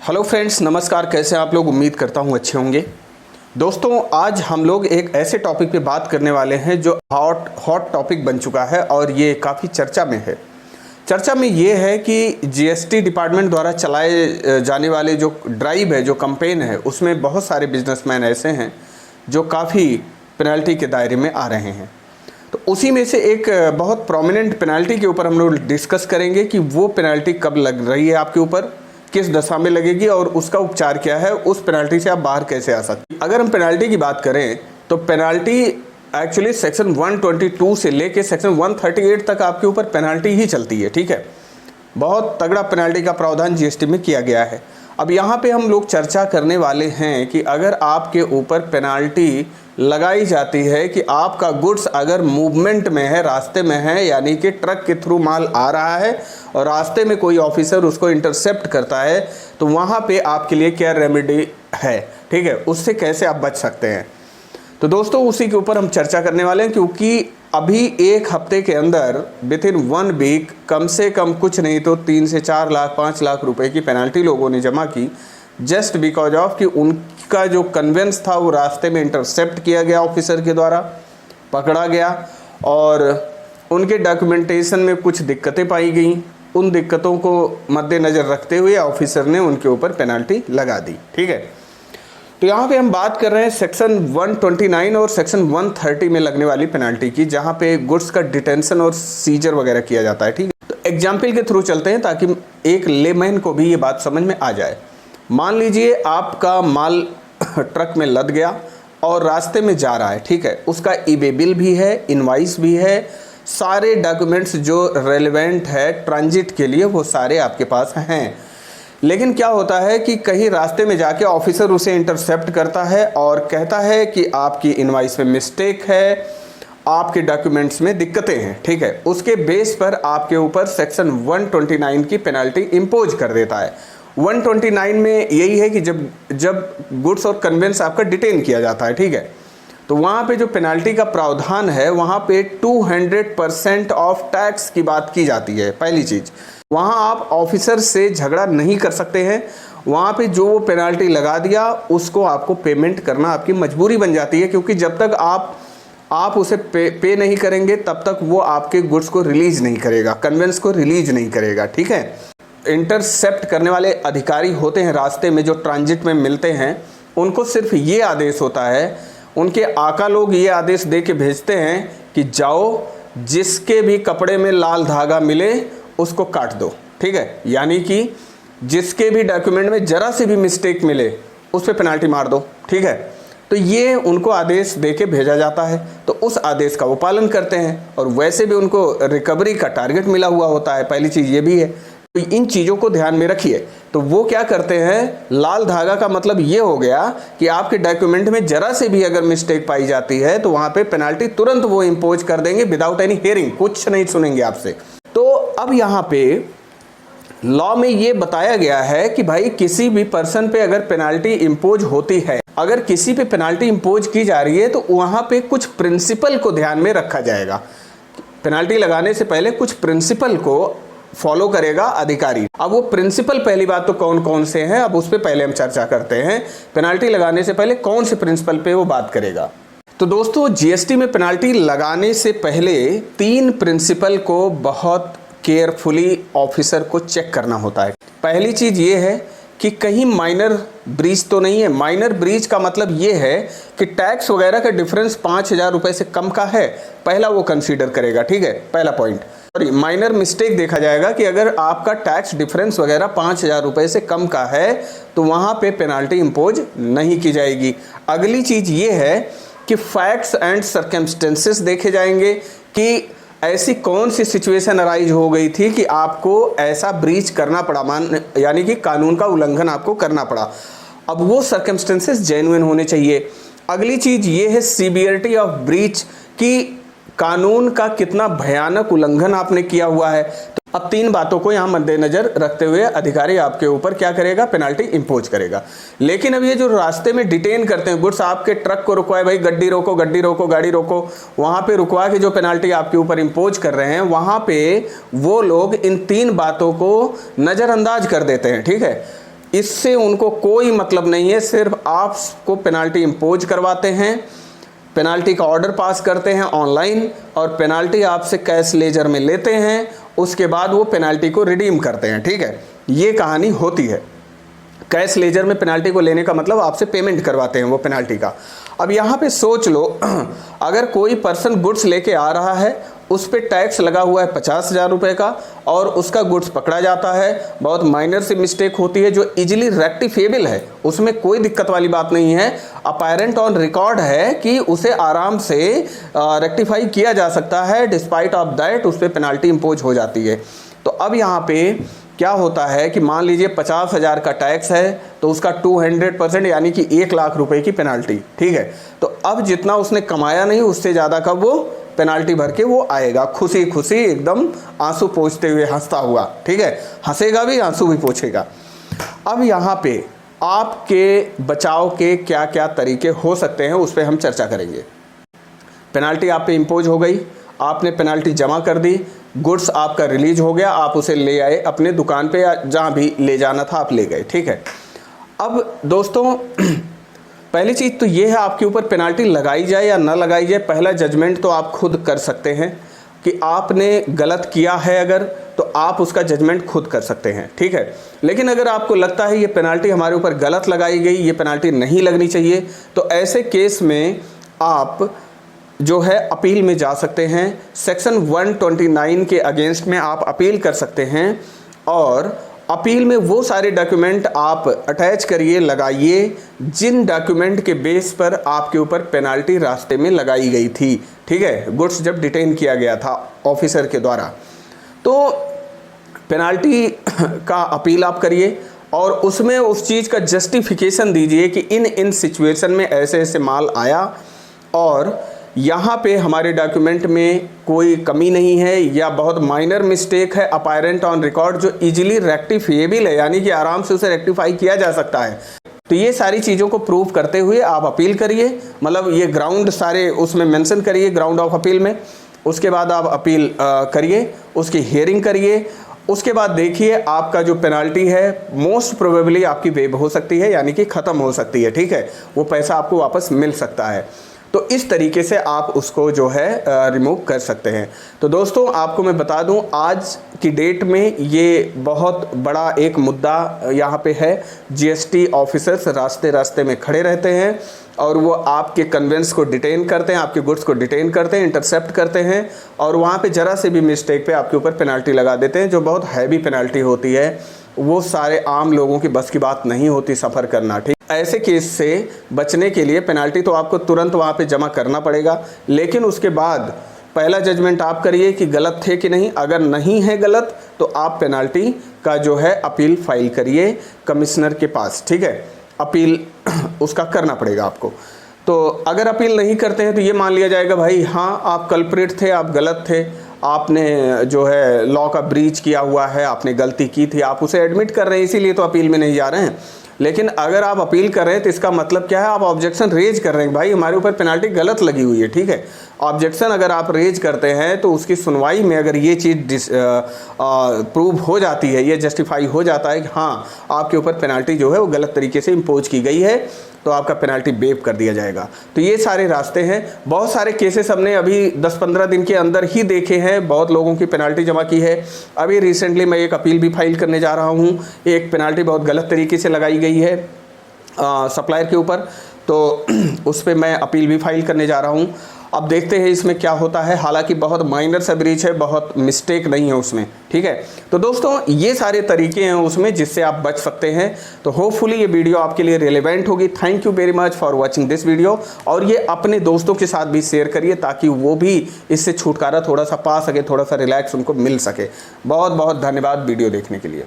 Hello friends, नमस्कार। कैसे हैं आप लोग? उम्मीद करता हूं अच्छे होंगे। दोस्तों, आज हम लोग एक ऐसे टॉपिक पे बात करने वाले हैं जो हॉट टॉपिक बन चुका है और ये काफ़ी चर्चा में है। चर्चा में ये है कि जीएसटी डिपार्टमेंट द्वारा चलाए जाने वाले जो ड्राइव है, जो कैंपेन है, उसमें बहुत सारे बिजनेसमैन ऐसे हैं जो काफ़ी पेनल्टी के दायरे में आ रहे हैं। तो उसी में से एक बहुत प्रोमिनेंट पेनल्टी के ऊपर हम लोग डिस्कस करेंगे कि वो पेनल्टी कब लग रही है आपके ऊपर, किस दशा में लगेगी और उसका उपचार क्या है, उस पेनल्टी से आप बाहर कैसे आ सकते हैं। अगर हम पेनल्टी की बात करें तो पेनल्टी एक्चुअली सेक्शन 122 से लेके सेक्शन 138 तक आपके ऊपर पेनल्टी ही चलती है। ठीक है, बहुत तगड़ा पेनल्टी का प्रावधान जीएसटी में किया गया है। अब यहाँ पे हम लोग चर्चा करने वाले हैं कि अगर आपके ऊपर पेनल्टी लगाई जाती है कि आपका गुड्स अगर मूवमेंट में है, रास्ते में है, यानी कि ट्रक के थ्रू माल आ रहा है और रास्ते में कोई ऑफिसर उसको इंटरसेप्ट करता है, तो वहाँ पे आपके लिए क्या रेमेडी है, ठीक है, उससे कैसे आप बच सकते हैं। तो दोस्तों, उसी के ऊपर हम चर्चा करने वाले हैं, क्योंकि अभी एक हफ्ते के अंदर विथिन 1 वीक कम से कम कुछ नहीं तो 3 से 4 लाख 5 लाख रुपए की पेनल्टी लोगों ने जमा की, जस्ट बिकॉज ऑफ कि उनका जो कन्वेंस था वो रास्ते में इंटरसेप्ट किया गया, ऑफिसर के द्वारा पकड़ा गया और उनके डॉक्यूमेंटेशन में कुछ दिक्कतें पाई गई। उन दिक्कतों को मद्देनज़र रखते हुए ऑफिसर ने उनके ऊपर पेनल्टी लगा दी। ठीक है, तो यहाँ पे हम बात कर रहे हैं सेक्शन 129 और सेक्शन 130 में लगने वाली पेनल्टी की, जहाँ पे गुड्स का डिटेंशन और सीजर वगैरह किया जाता है। ठीक है, तो एग्जाम्पल के थ्रू चलते हैं ताकि एक लेमैन को भी ये बात समझ में आ जाए। मान लीजिए आपका माल ट्रक में लद गया और रास्ते में जा रहा है। ठीक है, उसका ईबे बिल भी है, इनवाइस भी है, सारे डॉक्यूमेंट्स जो रेलेवेंट है ट्रांजिट के लिए वो सारे आपके पास हैं। लेकिन क्या होता है कि कहीं रास्ते में जाके ऑफिसर उसे इंटरसेप्ट करता है और कहता है कि आपकी इनवाइस में मिस्टेक है, आपके डॉक्यूमेंट्स में दिक्कतें हैं। ठीक है, उसके बेस पर आपके ऊपर सेक्शन 129 की पेनल्टी इम्पोज कर देता है। 129 में यही है कि जब गुड्स और कन्वेंस आपका डिटेन किया जाता है, ठीक है, तो वहाँ पे जो पेनल्टी का प्रावधान है वहाँ पे 200% ऑफ टैक्स की बात की जाती है। पहली चीज़, वहाँ आप ऑफिसर से झगड़ा नहीं कर सकते हैं। वहाँ पे जो वो पेनल्टी लगा दिया उसको आपको पेमेंट करना आपकी मजबूरी बन जाती है, क्योंकि जब तक आप उसे पे नहीं करेंगे तब तक वो आपके गुड्स को रिलीज नहीं करेगा, कन्वेंस को रिलीज नहीं करेगा। ठीक है, इंटरसेप्ट करने वाले अधिकारी होते हैं रास्ते में जो ट्रांजिट में मिलते हैं, उनको सिर्फ ये आदेश होता है, उनके आका लोग ये आदेश दे के भेजते हैं कि जाओ, जिसके भी कपड़े में लाल धागा मिले उसको काट दो। ठीक है, यानी कि जिसके भी डॉक्यूमेंट में जरा सी भी मिस्टेक मिले उस पर पेनल्टी मार दो। ठीक है, तो ये उनको आदेश दे के भेजा जाता है, तो उस आदेश का वो पालन करते हैं और वैसे भी उनको रिकवरी का टारगेट मिला हुआ होता है। पहली चीज़ ये भी है, तो इन चीज़ों को ध्यान में रखिए। तो वो क्या करते हैं, लाल धागा का मतलब ये हो गया कि आपके डॉक्यूमेंट में जरा से भी अगर मिस्टेक पाई जाती है तो वहाँ पे पेनल्टी तुरंत वो इम्पोज कर देंगे विदाउट एनी हियरिंग, कुछ नहीं सुनेंगे आपसे। तो अब यहाँ पे लॉ में ये बताया गया है कि भाई किसी भी पर्सन पे अगर पेनल्टी इम्पोज होती है, अगर किसी पे पेनल्टी इम्पोज की जा रही है तो वहाँ पे कुछ प्रिंसिपल को ध्यान में रखा जाएगा। पेनल्टी लगाने से पहले कुछ प्रिंसिपल को फॉलो करेगा अधिकारी। अब वो प्रिंसिपल पहली बात तो कौन कौन से हैं, अब उस पर पहले हम चर्चा करते हैं। पेनल्टी लगाने से पहले कौन से प्रिंसिपल पे वो बात करेगा। तो दोस्तों, जीएसटी में पेनल्टी लगाने से पहले 3 प्रिंसिपल को बहुत केयरफुली ऑफिसर को चेक करना होता है। पहली चीज़ ये है कि कहीं माइनर ब्रीच तो नहीं है। माइनर ब्रीच का मतलब ये है कि टैक्स वगैरह का डिफरेंस 5,000 रुपये से कम का है, पहला वो कंसीडर करेगा। ठीक है, पहला पॉइंट। सॉरी, माइनर मिस्टेक देखा जाएगा कि अगर आपका टैक्स डिफरेंस वगैरह 5,000 रुपये से कम का है तो वहाँ पे पेनल्टी इम्पोज नहीं की जाएगी। अगली चीज़ ये है कि फैक्ट्स एंड सर्कमस्टेंसेस देखे जाएंगे कि ऐसी कौन सी सिचुएशन अराइज हो गई थी कि आपको ऐसा ब्रीच करना पड़ा, यानी कि कानून का उल्लंघन आपको करना पड़ा। अब वो सर्कमस्टेंसेस जेन्युइन होने चाहिए। अगली चीज़ ये है सीवियरिटी ऑफ ब्रीच, कि कानून का कितना भयानक उल्लंघन आपने किया हुआ है। तो अब 3 बातों को यहाँ मद्देनजर रखते हुए अधिकारी आपके ऊपर क्या करेगा, पेनल्टी इम्पोज करेगा। लेकिन अब ये जो रास्ते में डिटेन करते हैं गुड्स, आपके ट्रक को रुकवाए, भाई गड्डी रोको, गड्डी रोको, गाड़ी रोको, वहाँ पे रुकवा के जो पेनल्टी आपके ऊपर इम्पोज कर रहे हैं, वहाँ पे वो लोग इन 3 बातों को नज़रअंदाज कर देते हैं। ठीक है, इससे उनको कोई मतलब नहीं है, सिर्फ आपको पेनाल्टी इम्पोज करवाते हैं, पेनाल्टी का ऑर्डर पास करते हैं ऑनलाइन और पेनाल्टी आपसे कैश लेजर में लेते हैं, उसके बाद वो पेनाल्टी को रिडीम करते हैं। ठीक है, ये कहानी होती है। कैश लेजर में पेनाल्टी को लेने का मतलब आपसे पेमेंट करवाते हैं वो पेनाल्टी का। अब यहाँ पे सोच लो, अगर कोई पर्सन गुड्स लेके आ रहा है, उस पर टैक्स लगा हुआ है 50,000 रुपये का और उसका गुड्स पकड़ा जाता है, बहुत माइनर सी मिस्टेक होती है जो इजीली रेक्टिफेबल है, उसमें कोई दिक्कत वाली बात नहीं है, अपैरेंट ऑन रिकॉर्ड है कि उसे आराम से रेक्टिफाई किया जा सकता है, डिस्पाइट ऑफ दैट उस पर पेनाल्टी इम्पोज हो जाती है। तो अब यहाँ पे क्या होता है कि मान लीजिए 50,000 का टैक्स है तो उसका 200% यानी कि 1 लाख रुपए की पेनाल्टी। ठीक है, तो अब जितना उसने कमाया नहीं उससे ज़्यादा का वो पेनाल्टी भर के वो आएगा, खुशी खुशी एकदम आंसू पोंछते हुए, हंसता हुआ। ठीक है, हंसेगा भी, आंसू भी पोंछेगा। अब यहाँ पे आपके बचाव के क्या क्या तरीके हो सकते हैं उस पर हम चर्चा करेंगे। पेनाल्टी आप पे इम्पोज हो गई, आपने पेनाल्टी जमा कर दी, गुड्स आपका रिलीज हो गया, आप उसे ले आए अपने दुकान पे या जहाँ भी ले जाना था आप ले गए। ठीक है, अब दोस्तों पहली चीज़ तो ये है आपके ऊपर पेनाल्टी लगाई जाए या ना लगाई जाए, पहला जजमेंट तो आप खुद कर सकते हैं कि आपने गलत किया है, अगर तो आप उसका जजमेंट खुद कर सकते हैं। ठीक है, लेकिन अगर आपको लगता है ये पेनाल्टी हमारे ऊपर गलत लगाई गई, ये पेनाल्टी नहीं लगनी चाहिए, तो ऐसे केस में आप जो है अपील में जा सकते हैं। सेक्शन 129 के अगेंस्ट में आप अपील कर सकते हैं और अपील में वो सारे डॉक्यूमेंट आप अटैच करिए, लगाइए जिन डॉक्यूमेंट के बेस पर आपके ऊपर पेनाल्टी रास्ते में लगाई गई थी। ठीक है, गुड्स जब डिटेन किया गया था ऑफिसर के द्वारा, तो पेनाल्टी का अपील आप करिए और उसमें उस चीज़ का जस्टिफिकेशन दीजिए कि इन सिचुएशन में ऐसे ऐसे माल आया और यहाँ पे हमारे डॉक्यूमेंट में कोई कमी नहीं है या बहुत माइनर मिस्टेक है, अपैरेंट ऑन रिकॉर्ड, जो इजीली रेक्टिफिएबल है, यानी कि आराम से उसे रेक्टिफाई किया जा सकता है। तो ये सारी चीज़ों को प्रूव करते हुए आप अपील करिए, मतलब ये ग्राउंड सारे उसमें मेंशन करिए ग्राउंड ऑफ अपील में। उसके बाद आप अपील करिए, उसकी हियरिंग करिए, उसके बाद देखिए आपका जो पेनाल्टी है मोस्ट प्रोबेबली आपकी वेव हो सकती है, यानी कि ख़त्म हो सकती है। ठीक है, वो पैसा आपको वापस मिल सकता है। तो इस तरीके से आप उसको जो है रिमूव कर सकते हैं। तो दोस्तों आपको मैं बता दूं, आज की डेट में ये बहुत बड़ा एक मुद्दा यहाँ पे है। जीएसटी ऑफिसर्स रास्ते रास्ते में खड़े रहते हैं और वो आपके कन्वेंस को डिटेन करते हैं, आपके गुड्स को डिटेन करते हैं, इंटरसेप्ट करते हैं और वहाँ पे ज़रा से भी मिस्टेक पे आपके ऊपर पेनाल्टी लगा देते हैं, जो बहुत हैवी पेनाल्टी होती है। वो सारे आम लोगों की बस की बात नहीं होती सफ़र करना। ठीक, ऐसे केस से बचने के लिए पेनाल्टी तो आपको तुरंत वहाँ पे जमा करना पड़ेगा, लेकिन उसके बाद पहला जजमेंट आप करिए कि गलत थे कि नहीं। अगर नहीं है गलत तो आप पेनाल्टी का जो है अपील फाइल करिए कमिश्नर के पास। ठीक है, अपील उसका करना पड़ेगा आपको। तो अगर अपील नहीं करते हैं तो ये मान लिया जाएगा भाई हाँ आप कल्प्रिट थे, आप गलत थे, आपने जो है लॉ का ब्रीच किया हुआ है, आपने गलती की थी, आप उसे एडमिट कर रहे हैं, इसीलिए तो अपील में नहीं जा रहे हैं। लेकिन अगर आप अपील कर रहे हैं तो इसका मतलब क्या है, आप ऑब्जेक्शन रेज कर रहे हैं, भाई हमारे ऊपर पेनाल्टी गलत लगी हुई है। ठीक है, ऑब्जेक्शन अगर आप रेज करते हैं तो उसकी सुनवाई में अगर ये चीज़ प्रूव हो जाती है, ये जस्टिफाई हो जाता है कि हाँ आपके ऊपर पेनाल्टी जो है वो गलत तरीके से इम्पोज की गई है, तो आपका पेनाल्टी वेव कर दिया जाएगा। तो ये सारे रास्ते हैं। बहुत सारे केसेस हमने अभी 10-15 दिन के अंदर ही देखे हैं, बहुत लोगों की पेनाल्टी जमा की है। अभी रिसेंटली मैं एक अपील भी फाइल करने जा रहा हूँ, एक पेनाल्टी बहुत गलत तरीके से लगाई गई है सप्लायर के ऊपर, तो उस पर मैं अपील भी फाइल करने जा रहा हूँ। अब देखते हैं इसमें क्या होता है। हालांकि बहुत माइनर सा ब्रीच है, बहुत मिस्टेक नहीं है उसमें। ठीक है, तो दोस्तों ये सारे तरीके हैं उसमें जिससे आप बच सकते हैं। तो होपफुली ये वीडियो आपके लिए रिलेवेंट होगी। Thank you very much for watching this video. और ये अपने दोस्तों के साथ भी शेयर करिए ताकि वो भी इससे छुटकारा थोड़ा सा पा सके, थोड़ा सा रिलैक्स उनको मिल सके। बहुत बहुत धन्यवाद वीडियो देखने के लिए।